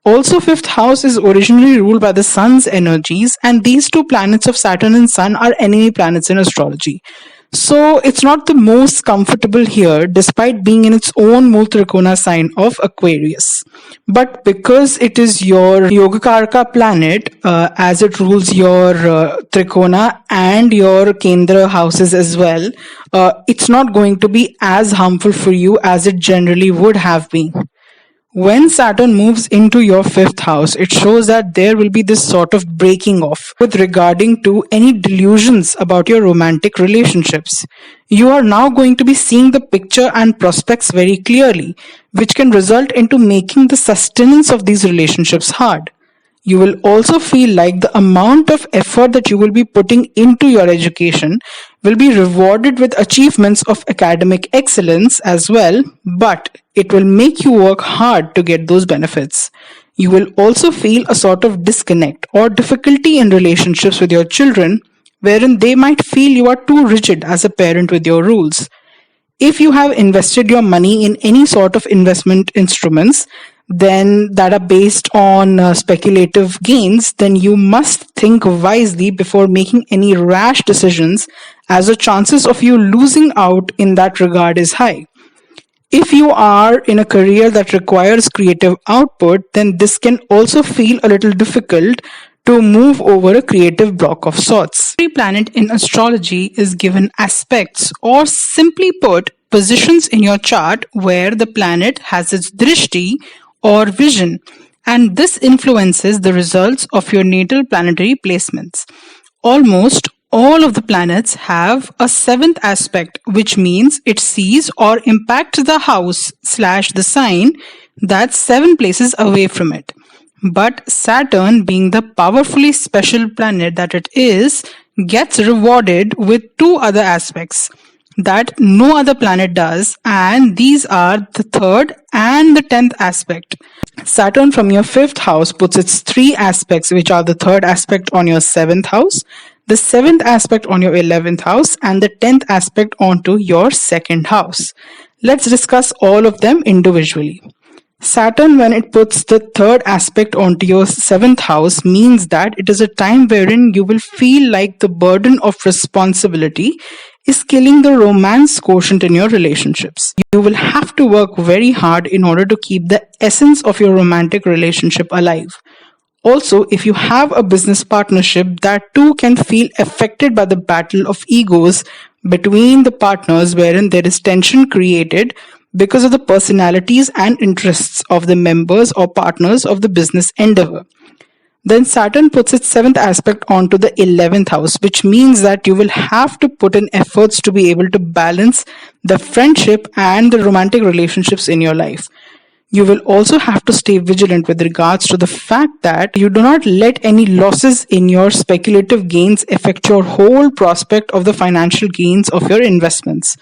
Also, 5th house is originally ruled by the sun's energies, and these two planets of Saturn and Sun are enemy planets in astrology. So it's not the most comfortable here despite being in its own Mool Trikona sign of Aquarius. But because it is your Yogakaraka planet, as it rules your Trikona and your Kendra houses as well, it's not going to be as harmful for you as it generally would have been. When Saturn moves into your 5th house, it shows that there will be this sort of breaking off with regarding to any delusions about your romantic relationships. You are now going to be seeing the picture and prospects very clearly, which can result into making the sustenance of these relationships hard. You will also feel like the amount of effort that you will be putting into your education will be rewarded with achievements of academic excellence as well, but it will make you work hard to get those benefits. You will also feel a sort of disconnect or difficulty in relationships with your children, wherein they might feel you are too rigid as a parent with your rules. If you have invested your money in any sort of investment instruments, then that are based on speculative gains, then you must think wisely before making any rash decisions, as the chances of you losing out in that regard is high. If you are in a career that requires creative output, then this can also feel a little difficult to move over a creative block of sorts. Every planet in astrology is given aspects, or simply put, positions in your chart where the planet has its drishti or vision, and this influences the results of your natal planetary placements. Almost all of the planets have a seventh aspect, which means it sees or impacts the house / the sign that's 7 places away from it. But Saturn, being the powerfully special planet that it is, gets rewarded with 2 other aspects that no other planet does, and these are the 3rd and the 10th aspect. Saturn from your 5th house puts its 3 aspects, which are the 3rd aspect on your 7th house, the 7th aspect on your 11th house, and the 10th aspect onto your 2nd house. Let's discuss all of them individually. Saturn, when it puts the 3rd aspect onto your 7th house, means that it is a time wherein you will feel like the burden of responsibility is killing the romance quotient in your relationships. You will have to work very hard in order to keep the essence of your romantic relationship alive. Also, if you have a business partnership, that too can feel affected by the battle of egos between the partners, wherein there is tension created because of the personalities and interests of the members or partners of the business endeavor. Then Saturn puts its 7th aspect onto the 11th house, which means that you will have to put in efforts to be able to balance the friendship and the romantic relationships in your life. You will also have to stay vigilant with regards to the fact that you do not let any losses in your speculative gains affect your whole prospect of the financial gains of your investments.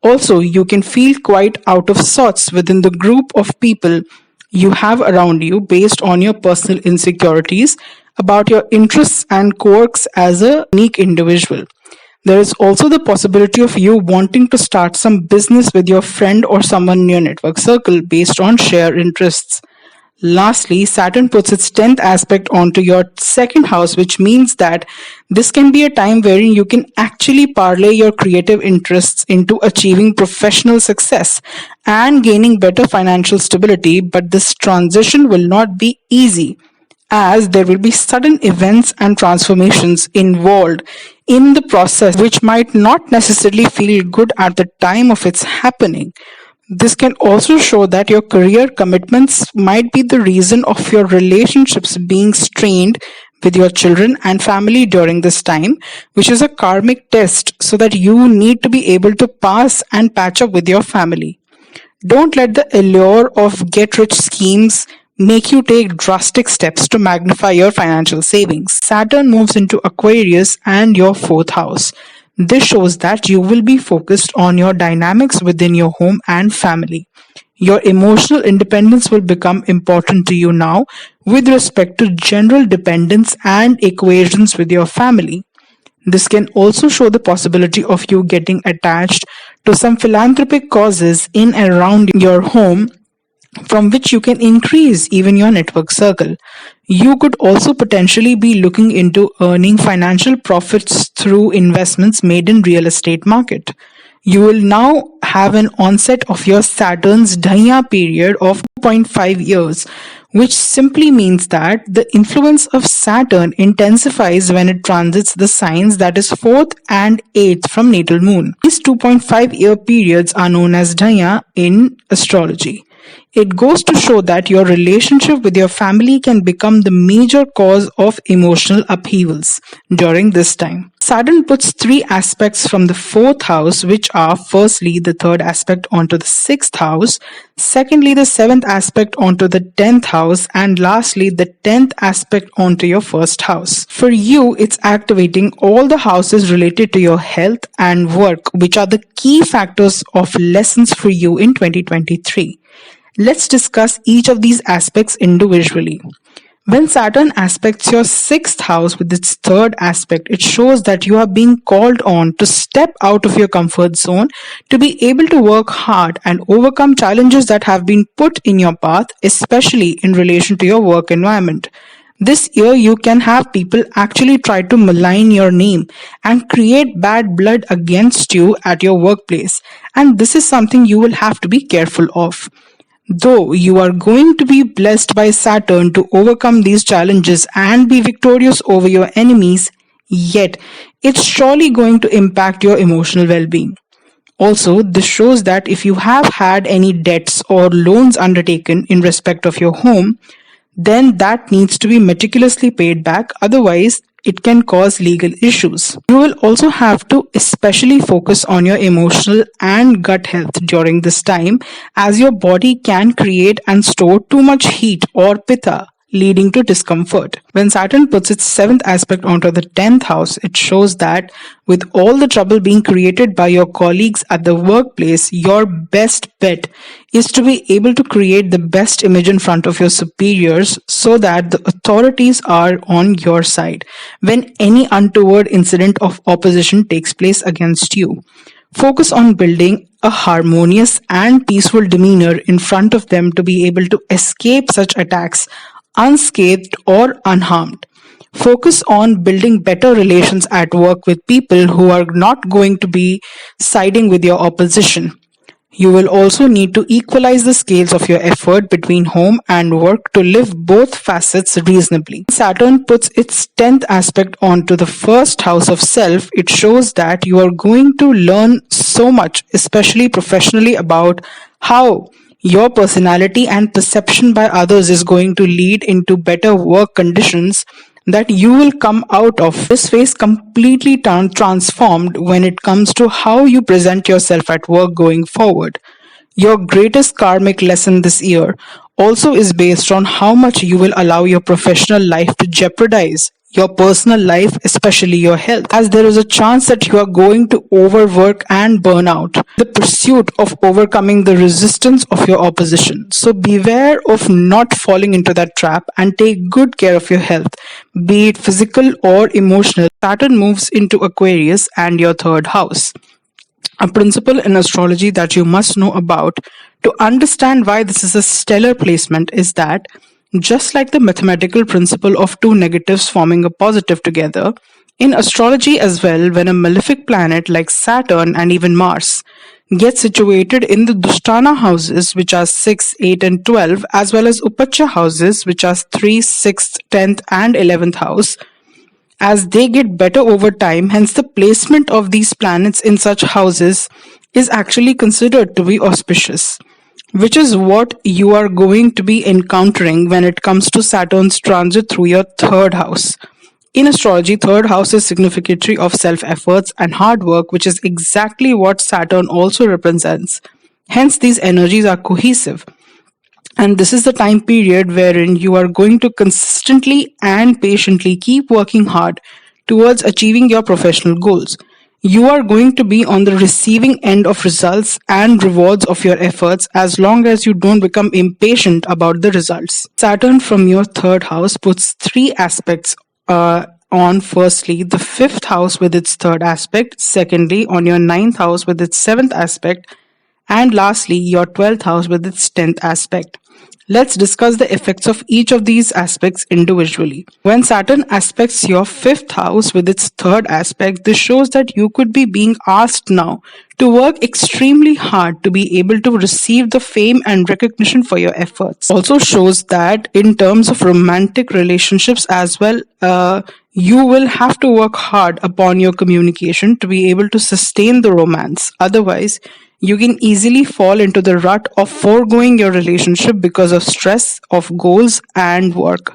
Also, you can feel quite out of sorts within the group of people you have around you based on your personal insecurities about your interests and quirks as a unique individual. There is also the possibility of you wanting to start some business with your friend or someone in your network circle based on shared interests. Lastly, Saturn puts its 10th aspect onto your 2nd house, which means that this can be a time wherein you can actually parlay your creative interests into achieving professional success and gaining better financial stability, but this transition will not be easy, as there will be sudden events and transformations involved in the process which might not necessarily feel good at the time of its happening. This can also show that your career commitments might be the reason of your relationships being strained with your children and family during this time, which is a karmic test, so that you need to be able to pass and patch up with your family. Don't let the allure of get-rich schemes make you take drastic steps to magnify your financial savings. Saturn moves into Aquarius and your 4th house. This shows that you will be focused on your dynamics within your home and family. Your emotional independence will become important to you now with respect to general dependence and equations with your family. This can also show the possibility of you getting attached to some philanthropic causes in and around your home, from which you can increase even your network circle. You could also potentially be looking into earning financial profits through investments made in real estate market. You will now have an onset of your Saturn's DHAIYAN period of 2.5 years, which simply means that the influence of Saturn intensifies when it transits the signs that is 4th and 8th from natal moon. These 2.5-year periods are known as DHAIYAN in astrology. It goes to show that your relationship with your family can become the major cause of emotional upheavals during this time. Saturn puts 3 aspects from the 4th house, which are firstly the 3rd aspect onto the 6th house, secondly the 7th aspect onto the 10th house, and lastly the 10th aspect onto your 1st house. For you, it's activating all the houses related to your health and work, which are the key factors of lessons for you in 2023. Let's discuss each of these aspects individually. When Saturn aspects your 6th house with its 3rd aspect, it shows that you are being called on to step out of your comfort zone to be able to work hard and overcome challenges that have been put in your path, especially in relation to your work environment. This year, you can have people actually try to malign your name and create bad blood against you at your workplace, and this is something you will have to be careful of. Though you are going to be blessed by Saturn to overcome these challenges and be victorious over your enemies, yet it's surely going to impact your emotional well-being. Also, this shows that if you have had any debts or loans undertaken in respect of your home, then that needs to be meticulously paid back, otherwise it can cause legal issues. You will also have to especially focus on your emotional and gut health during this time, as your body can create and store too much heat or pitta, leading to discomfort. When Saturn puts its 7th aspect onto the 10th house, it shows that with all the trouble being created by your colleagues at the workplace, your best bet is to be able to create the best image in front of your superiors so that the authorities are on your side when any untoward incident of opposition takes place against you. Focus on building a harmonious and peaceful demeanor in front of them to be able to escape such attacks unscathed or unharmed. Focus on building better relations at work with people who are not going to be siding with your opposition. You will also need to equalize the scales of your effort between home and work to live both facets reasonably. Saturn puts its 10th aspect onto the first house of self. It shows that you are going to learn so much, especially professionally, about how your personality and perception by others is going to lead into better work conditions that you will come out of this phase completely transformed when it comes to how you present yourself at work going forward. Your greatest karmic lesson this year also is based on how much you will allow your professional life to jeopardize your personal life, especially your health, as there is a chance that you are going to overwork and burn out in the pursuit of overcoming the resistance of your opposition. So beware of not falling into that trap and take good care of your health, be it physical or emotional. Saturn moves into Aquarius and your 3rd house. A principle in astrology that you must know about to understand why this is a stellar placement is that just like the mathematical principle of two negatives forming a positive together, in astrology as well, when a malefic planet like Saturn and even Mars gets situated in the Dushtana houses, which are 6, 8 and 12, as well as Upacha houses, which are 3, 6th, 10th and 11th house, as they get better over time, hence the placement of these planets in such houses is actually considered to be auspicious, which is what you are going to be encountering when it comes to Saturn's transit through your 3rd house. In astrology, 3rd house is significatory of self-efforts and hard work, which is exactly what Saturn also represents. Hence, these energies are cohesive. And this is the time period wherein you are going to consistently and patiently keep working hard towards achieving your professional goals. You are going to be on the receiving end of results and rewards of your efforts as long as you don't become impatient about the results. Saturn from your 3rd house puts 3 aspects on. Firstly, the 5th house with its 3rd aspect. Secondly, on your 9th house with its 7th aspect. And lastly, your 12th house with its 10th aspect. Let's discuss the effects of each of these aspects individually. When Saturn aspects your 5th house with its 3rd aspect, this shows that you could be being asked now to work extremely hard to be able to receive the fame and recognition for your efforts. Also shows that in terms of romantic relationships as well, you will have to work hard upon your communication to be able to sustain the romance. Otherwise, you can easily fall into the rut of foregoing your relationship because of stress of goals and work.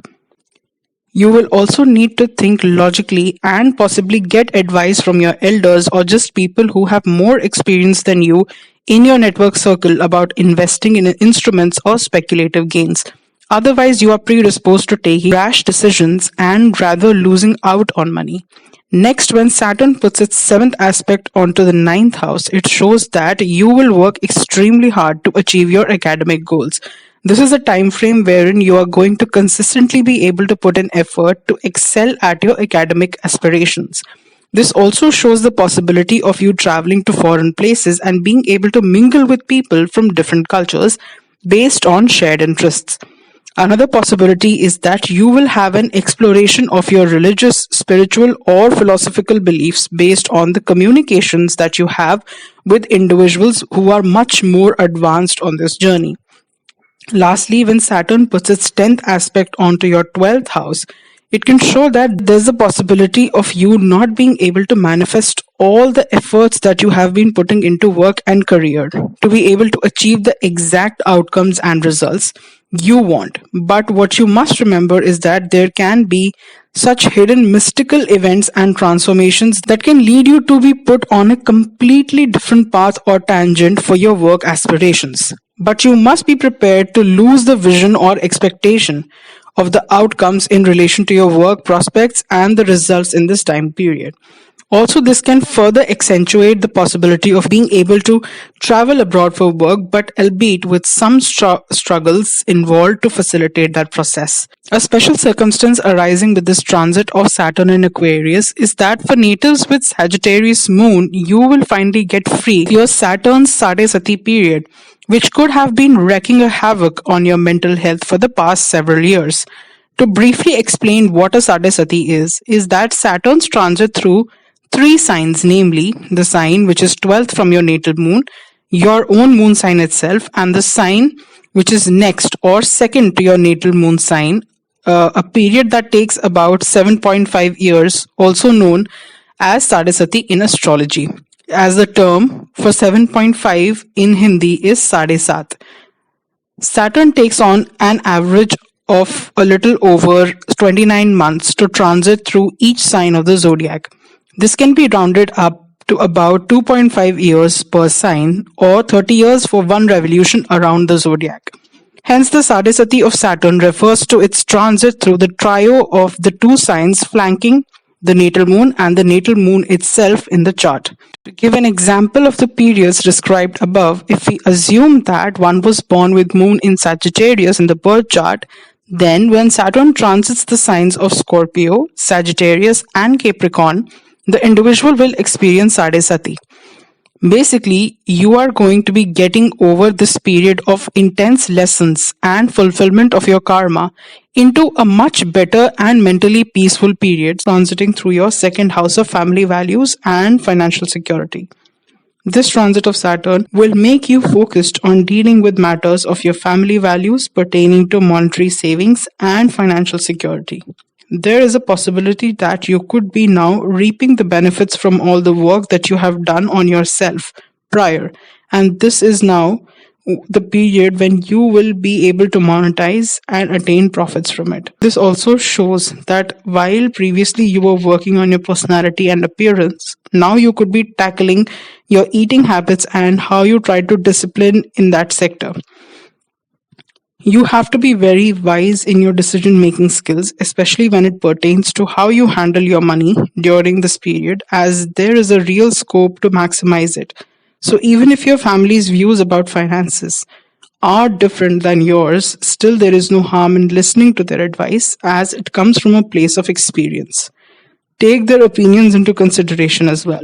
You will also need to think logically and possibly get advice from your elders or just people who have more experience than you in your network circle about investing in instruments or speculative gains. Otherwise, you are predisposed to taking rash decisions and rather losing out on money. Next, when Saturn puts its 7th aspect onto the 9th house, it shows that you will work extremely hard to achieve your academic goals. This is a time frame wherein you are going to consistently be able to put in effort to excel at your academic aspirations. This also shows the possibility of you traveling to foreign places and being able to mingle with people from different cultures based on shared interests. Another possibility is that you will have an exploration of your religious, spiritual, or philosophical beliefs based on the communications that you have with individuals who are much more advanced on this journey. Lastly, when Saturn puts its 10th aspect onto your 12th house, it can show that there's a possibility of you not being able to manifest all the efforts that you have been putting into work and career to be able to achieve the exact outcomes and results you want. But what you must remember is that there can be such hidden mystical events and transformations that can lead you to be put on a completely different path or tangent for your work aspirations. But you must be prepared to lose the vision or expectation of the outcomes in relation to your work prospects and the results in this time period. Also, this can further accentuate the possibility of being able to travel abroad for work, but albeit with some struggles involved to facilitate that process. A special circumstance arising with this transit of Saturn in Aquarius is that for natives with Sagittarius moon, you will finally get free of your Saturn's SADE period, which could have been wreaking a havoc on your mental health for the past several years. To briefly explain what a Sadesati is that Saturn's transit through three signs, namely the sign which is 12th from your natal moon, your own moon sign itself, and the sign which is next or second to your natal moon sign, a period that takes about 7.5 years, also known as Sadesati in astrology. As the term for 7.5 in Hindi is Sade Sat. Saturn takes on an average of a little over 29 months to transit through each sign of the zodiac. This can be rounded up to about 2.5 years per sign or 30 years for one revolution around the zodiac. Hence, the Sadesati of Saturn refers to its transit through the trio of the two signs flanking the natal moon and the natal moon itself in the chart. To give an example of the periods described above, if we assume that one was born with moon in Sagittarius in the birth chart, then when Saturn transits the signs of Scorpio, Sagittarius and Capricorn, the individual will experience Sadesati. Basically, you are going to be getting over this period of intense lessons and fulfillment of your karma into a much better and mentally peaceful period transiting through your second house of family values and financial security. This transit of Saturn will make you focused on dealing with matters of your family values pertaining to monetary savings and financial security. There is a possibility that you could be now reaping the benefits from all the work that you have done on yourself prior, and this is now the period when you will be able to monetize and attain profits from it. This also shows that while previously you were working on your personality and appearance, now you could be tackling your eating habits and how you try to discipline in that sector. You have to be very wise in your decision-making skills, especially when it pertains to how you handle your money during this period, as there is a real scope to maximize it. So even if your family's views about finances are different than yours, still there is no harm in listening to their advice as it comes from a place of experience. Take their opinions into consideration as well.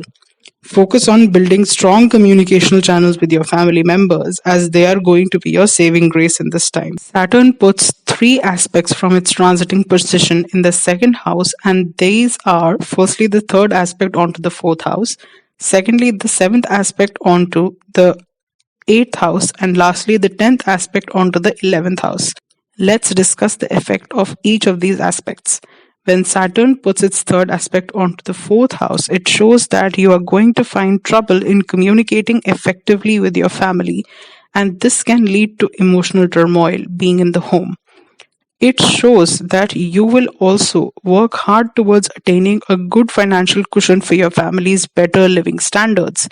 Focus on building strong communicational channels with your family members as they are going to be your saving grace in this time. Saturn puts three aspects from its transiting position in the second house, and these are firstly the third aspect onto the fourth house, secondly the seventh aspect onto the 8th house, and lastly the 10th aspect onto the 11th house. Let's discuss the effect of each of these aspects. When Saturn puts its third aspect onto the fourth house, it shows that you are going to find trouble in communicating effectively with your family, and this can lead to emotional turmoil being in the home. It shows that you will also work hard towards attaining a good financial cushion for your family's better living standards.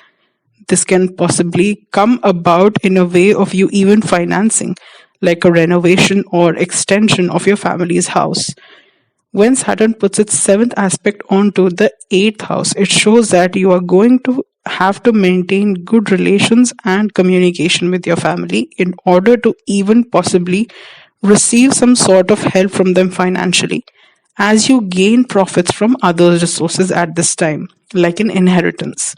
This can possibly come about in a way of you even financing, like a renovation or extension of your family's house. When Saturn puts its seventh aspect onto the 8th house, it shows that you are going to have to maintain good relations and communication with your family in order to even possibly receive some sort of help from them financially, as you gain profits from other resources at this time, like an inheritance.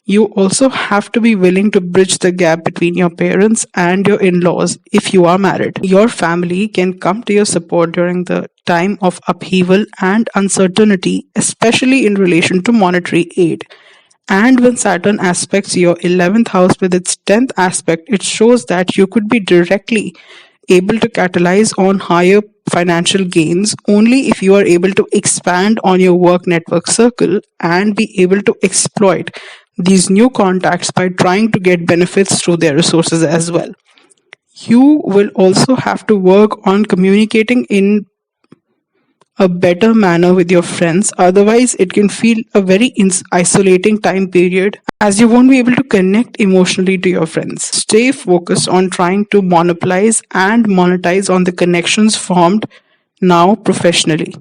You also have to be willing to bridge the gap between your parents and your in-laws if you are married. Your family can come to your support during the time of upheaval and uncertainty, especially in relation to monetary aid. And when Saturn aspects your 11th house with its 10th aspect, it shows that you could be directly able to catalyze on higher financial gains only if you are able to expand on your work network circle and be able to exploit these new contacts by trying to get benefits through their resources as well. You will also have to work on communicating in a better manner with your friends, otherwise it can feel a very isolating time period as you won't be able to connect emotionally to your friends. Stay focused on trying to monopolize and monetize on the connections formed now professionally.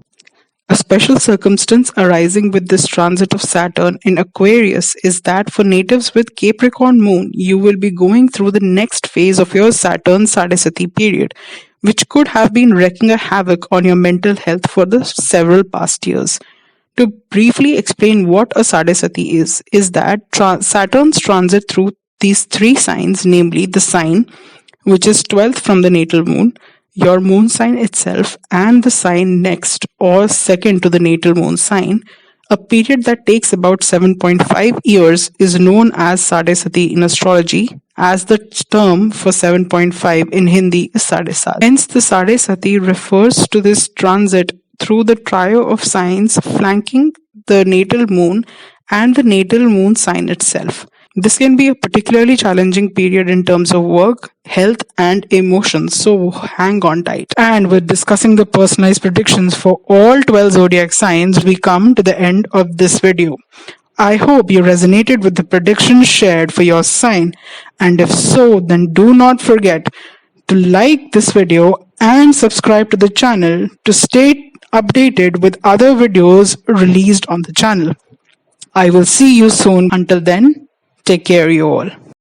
A special circumstance arising with this transit of Saturn in Aquarius is that for natives with Capricorn moon, you will be going through the next phase of your Saturn SADE period, which could have been wreaking a havoc on your mental health for the several past years. To briefly explain what a SADE is that Saturn's transit through these three signs, namely the sign, which is 12th from the natal moon, your moon sign itself, and the sign next or second to the natal moon sign, a period that takes about 7.5 years is known as Sadesati in astrology, as the term for 7.5 in Hindi is Sadesat. Hence, the Sadesati refers to this transit through the trio of signs flanking the natal moon and the natal moon sign itself. This can be a particularly challenging period in terms of work, health, and emotions, so hang on tight. And with discussing the personalized predictions for all 12 zodiac signs, we come to the end of this video. I hope you resonated with the predictions shared for your sign, and if so, then do not forget to like this video and subscribe to the channel to stay updated with other videos released on the channel. I will see you soon. Until then, take care, you all.